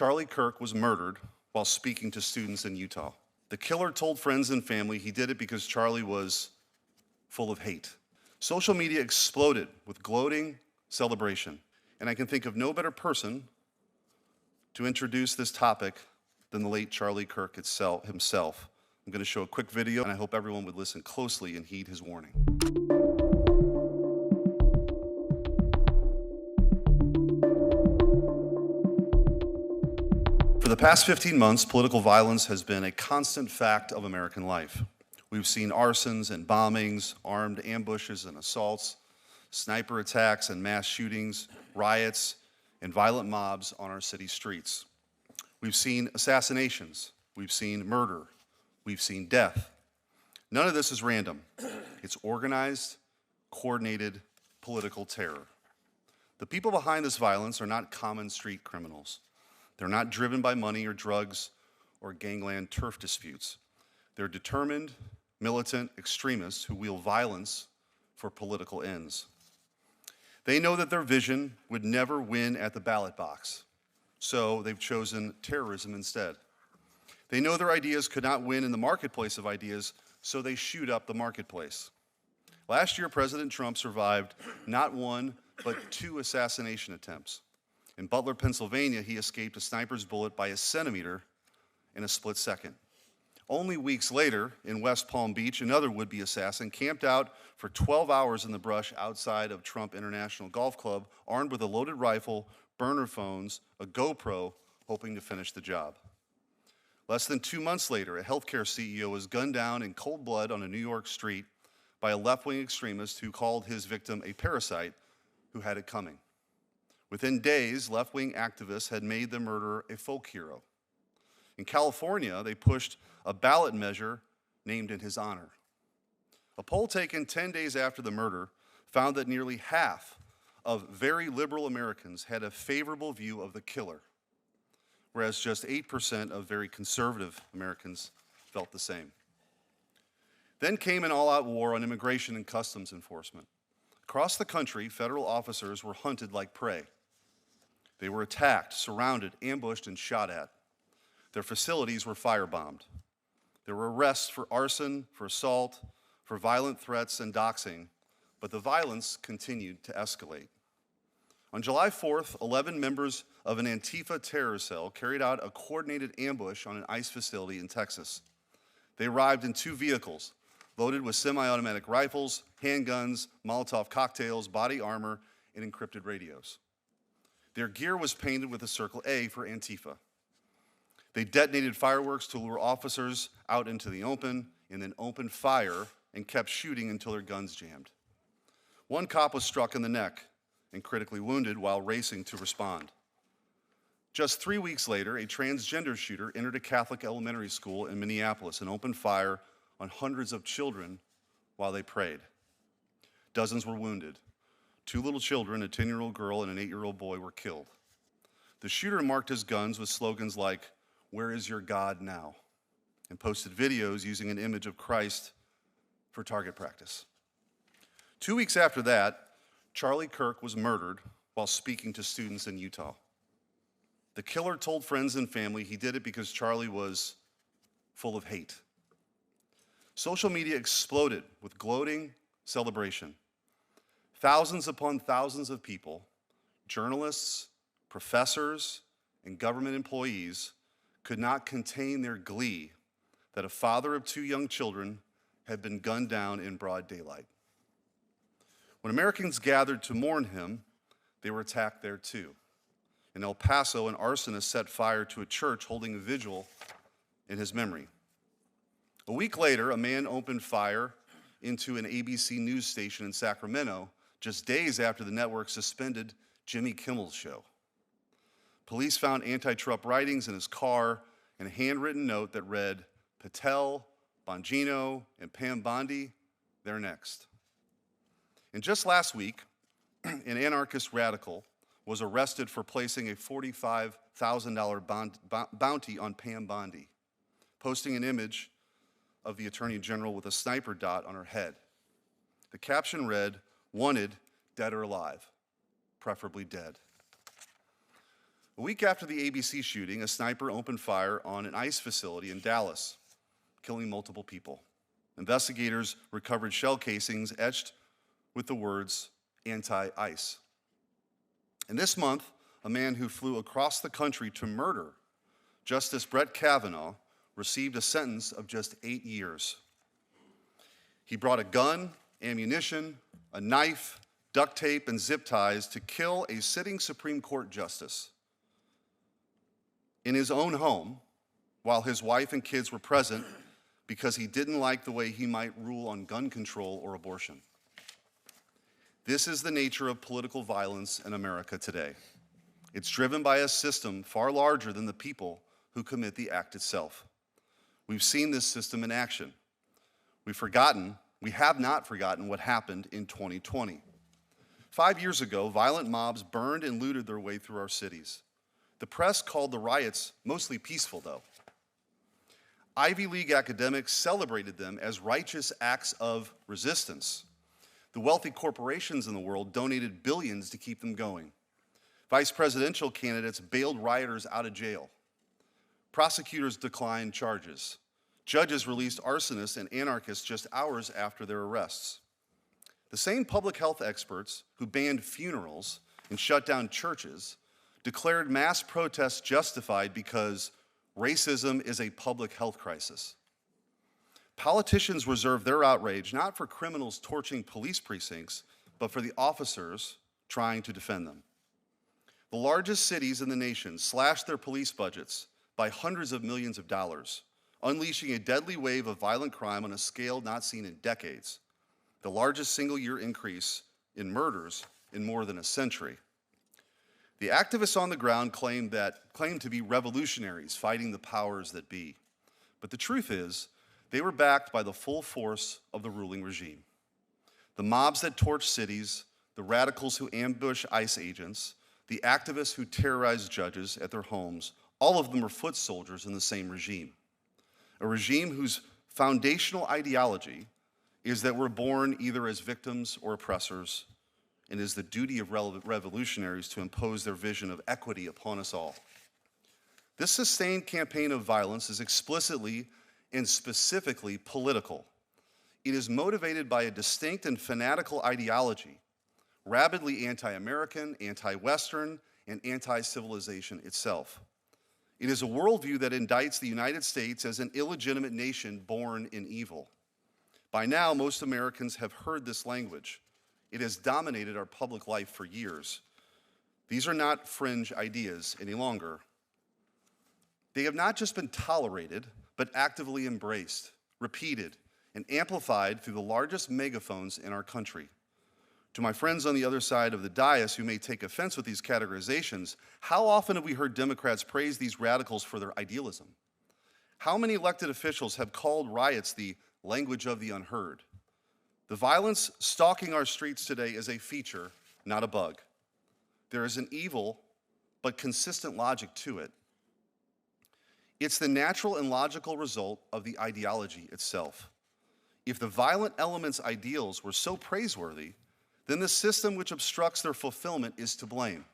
Charlie Kirk was murdered while speaking to students in Utah. The killer told friends and family he did it because Charlie was full of hate. Social media exploded with gloating celebration, and I can think of no better person to introduce this topic than the late Charlie Kirk himself. I'm going to show a quick video, and I hope everyone would listen closely and heed his warning. For the past 15 months, political violence has been a constant fact of American life. We've seen arsons and bombings, armed ambushes and assaults, sniper attacks and mass shootings, riots, and violent mobs on our city streets. We've seen assassinations, we've seen murder, we've seen death. None of this is random. It's organized, coordinated political terror. The people behind this violence are not common street criminals. They're not driven by money or drugs or gangland turf disputes. They're determined, militant extremists who wield violence for political ends. They know that their vision would never win at the ballot box, so they've chosen terrorism instead. They know their ideas could not win in the marketplace of ideas, so they shoot up the marketplace. Last year, President Trump survived not one, but 2 assassination attempts. In Butler, Pennsylvania, he escaped a sniper's bullet by a centimeter in a split second. Only weeks later, in West Palm Beach, another would-be assassin camped out for 12 hours in the brush outside of Trump International Golf Club, armed with a loaded rifle, burner phones, a GoPro, hoping to finish the job. Less than 2 months later, a healthcare CEO was gunned down in cold blood on a New York street by a left-wing extremist who called his victim a parasite who had it coming. Within days, left-wing activists had made the murderer a folk hero. In California, they pushed a ballot measure named in his honor. A poll taken 10 days after the murder found that nearly half of very liberal Americans had a favorable view of the killer, whereas just 8% of very conservative Americans felt the same. Then came an all-out war on immigration and customs enforcement. Across the country, federal officers were hunted like prey. They were attacked, surrounded, ambushed, and shot at. Their facilities were firebombed. There were arrests for arson, for assault, for violent threats and doxing, but the violence continued to escalate. On July 4th, 11 members of an Antifa terror cell carried out a coordinated ambush on an ICE facility in Texas. They arrived in 2 vehicles, loaded with semi-automatic rifles, handguns, Molotov cocktails, body armor, and encrypted radios. Their gear was painted with a circle A for Antifa. They detonated fireworks to lure officers out into the open and then opened fire and kept shooting until their guns jammed. One cop was struck in the neck and critically wounded while racing to respond. Just 3 weeks later, a transgender shooter entered a Catholic elementary school in Minneapolis and opened fire on hundreds of children while they prayed. Dozens were wounded. 2 little children, a 10-year-old girl and an 8-year-old boy, were killed. The shooter marked his guns with slogans like, "Where is your God now?" and posted videos using an image of Christ for target practice. 2 weeks after that, Charlie Kirk was murdered while speaking to students in Utah. The killer told friends and family he did it because Charlie was full of hate. Social media exploded with gloating celebration. Thousands upon thousands of people, journalists, professors, and government employees could not contain their glee that a father of 2 young children had been gunned down in broad daylight. When Americans gathered to mourn him, they were attacked there too. In El Paso, an arsonist set fire to a church holding a vigil in his memory. A week later, a man opened fire into an ABC news station in Sacramento, just days after the network suspended Jimmy Kimmel's show. Police found anti-Trump writings in his car and a handwritten note that read, "Patel, Bongino, and Pam Bondi, they're next." And just last week, an anarchist radical was arrested for placing a $45,000 bounty on Pam Bondi, posting an image of the Attorney General with a sniper dot on her head. The caption read, "Wanted, dead or alive, preferably dead." A week after the ABC shooting, a sniper opened fire on an ICE facility in Dallas, killing multiple people. Investigators recovered shell casings etched with the words anti-ICE. And this month, a man who flew across the country to murder Justice Brett Kavanaugh received a sentence of just 8 years. He brought a gun, ammunition, a knife, duct tape, and zip ties to kill a sitting Supreme Court justice in his own home while his wife and kids were present because he didn't like the way he might rule on gun control or abortion. This is the nature of political violence in America today. It's driven by a system far larger than the people who commit the act itself. We've seen this system in action. We have not forgotten what happened in 2020. 5 years ago, violent mobs burned and looted their way through our cities. The press called the riots mostly peaceful, though. Ivy League academics celebrated them as righteous acts of resistance. The wealthy corporations in the world donated billions to keep them going. Vice presidential candidates bailed rioters out of jail. Prosecutors declined charges. Judges released arsonists and anarchists just hours after their arrests. The same public health experts who banned funerals and shut down churches declared mass protests justified because racism is a public health crisis. Politicians reserve their outrage not for criminals torching police precincts, but for the officers trying to defend them. The largest cities in the nation slashed their police budgets by hundreds of millions of dollars, unleashing a deadly wave of violent crime on a scale not seen in decades, the largest single-year increase in murders in more than a century. The activists on the ground claim to be revolutionaries fighting the powers that be. But the truth is, they were backed by the full force of the ruling regime. The mobs that torch cities, the radicals who ambush ICE agents, the activists who terrorize judges at their homes, all of them are foot soldiers in the same regime. A regime whose foundational ideology is that we're born either as victims or oppressors, and is the duty of revolutionaries to impose their vision of equity upon us all. This sustained campaign of violence is explicitly and specifically political. It is motivated by a distinct and fanatical ideology, rabidly anti-American, anti-Western, and anti-civilization itself. It is a worldview that indicts the United States as an illegitimate nation born in evil. By now, most Americans have heard this language. It has dominated our public life for years. These are not fringe ideas any longer. They have not just been tolerated, but actively embraced, repeated, and amplified through the largest megaphones in our country. To my friends on the other side of the dais who may take offense with these categorizations, how often have we heard Democrats praise these radicals for their idealism? How many elected officials have called riots the language of the unheard? The violence stalking our streets today is a feature, not a bug. There is an evil but consistent logic to it. It's the natural and logical result of the ideology itself. If the violent elements' ideals were so praiseworthy, then the system which obstructs their fulfillment is to blame.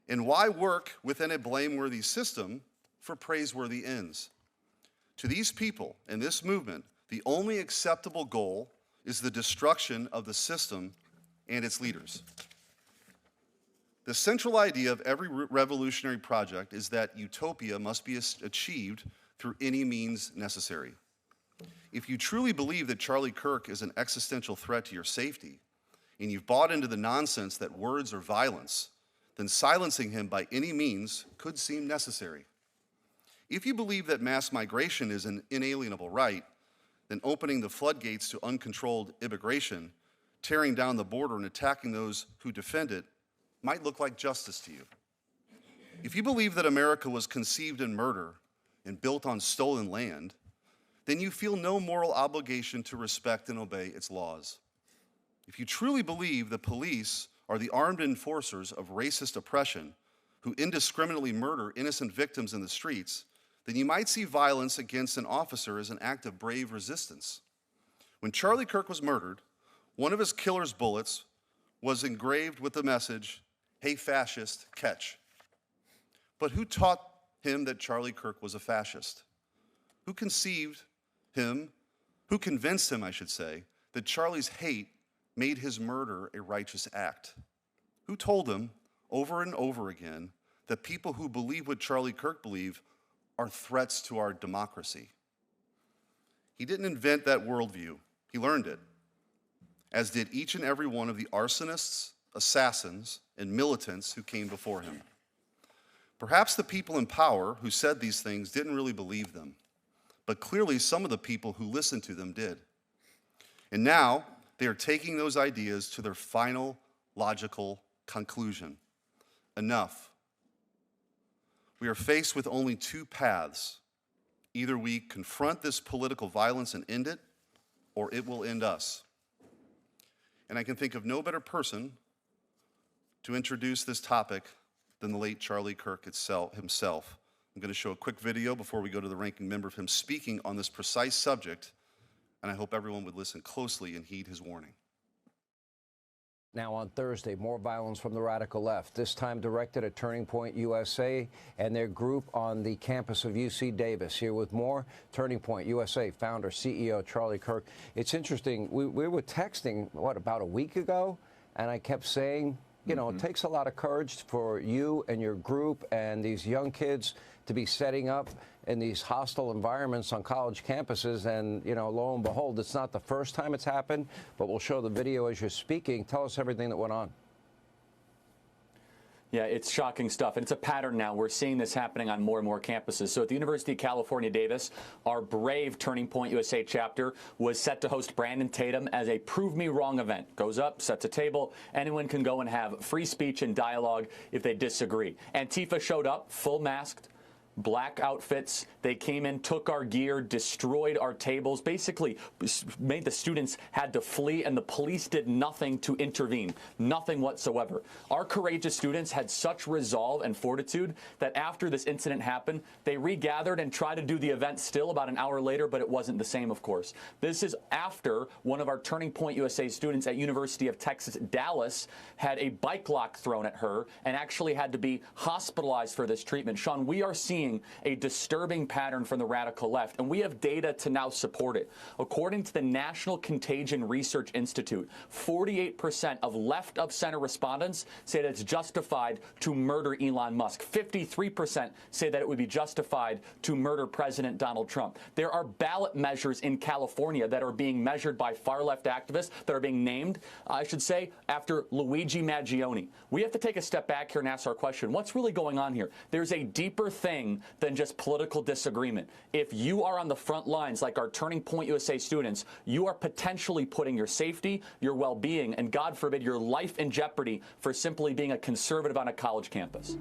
And why work within a blameworthy system for praiseworthy ends? To these people and this movement, the only acceptable goal is the destruction of the system and its leaders. The central idea of every revolutionary project is that utopia must be achieved through any means necessary. If you truly believe that Charlie Kirk is an existential threat to your safety, and you've bought into the nonsense that words are violence, then silencing him by any means could seem necessary. If you believe that mass migration is an inalienable right, then opening the floodgates to uncontrolled immigration, tearing down the border and attacking those who defend it might look like justice to you. If you believe that America was conceived in murder and built on stolen land, then you feel no moral obligation to respect and obey its laws. If you truly believe the police are the armed enforcers of racist oppression who indiscriminately murder innocent victims in the streets, then you might see violence against an officer as an act of brave resistance. When Charlie Kirk was murdered, one of his killer's bullets was engraved with the message, "Hey fascist, catch." But who taught him that Charlie Kirk was a fascist? Who convinced him, I should say, that Charlie's hate made his murder a righteous act? Who told him over and over again that people who believe what Charlie Kirk believed are threats to our democracy? He didn't invent that worldview. He learned it, as did each and every one of the arsonists, assassins, and militants who came before him. Perhaps the people in power who said these things didn't really believe them, but clearly some of the people who listened to them did. And now they are taking those ideas to their final logical conclusion. Enough. We are faced with only two paths. Either we confront this political violence and end it, or it will end us. And I can think of no better person to introduce this topic than the late Charlie Kirk himself. I'm going to show a quick video before we go to the ranking member of him speaking on this precise subject, and I hope everyone would listen closely and heed his warning. Now on Thursday, more violence from the radical left, this time directed at Turning Point USA and their group on the campus of UC Davis. Here with more, Turning Point USA founder, CEO Charlie Kirk. It's interesting, we were texting, about a week ago, and I kept saying, you know, it takes a lot of courage for you and your group and these young kids to be setting up in these hostile environments on college campuses. And, you know, lo and behold, it's not the first time it's happened, but we'll show the video as you're speaking. Tell us everything that went on. Yeah, it's shocking stuff, and it's a pattern now. We're seeing this happening on more and more campuses. So at the University of California, Davis, our brave Turning Point USA chapter was set to host Brandon Tatum as a Prove Me Wrong event. Goes up, sets a table. Anyone can go and have free speech and dialogue if they disagree. Antifa showed up, full masked, black outfits. They came in, took our gear, destroyed our tables, basically made the students had to flee, and the police did nothing to intervene, nothing whatsoever. Our courageous students had such resolve and fortitude that after this incident happened, they regathered and tried to do the event still about an hour later, but it wasn't the same, of course. This is after one of our Turning Point USA students at University of Texas, Dallas, had a bike lock thrown at her and actually had to be hospitalized for this treatment. Sean, we are seeing a disturbing pattern from the radical left, and we have data to now support it. According to the National Contagion Research Institute, 48% of left-of-center respondents say that it's justified to murder Elon Musk. 53% say that it would be justified to murder President Donald Trump. There are ballot measures in California that are being measured by far-left activists that are being named, I should say, after Luigi Maggioni. We have to take a step back here and ask our question, what's really going on here? There's a deeper thing than just political disagreement. If you are on the front lines like our Turning Point USA students, you are potentially putting your safety, your well-being, and God forbid, your life in jeopardy for simply being a conservative on a college campus.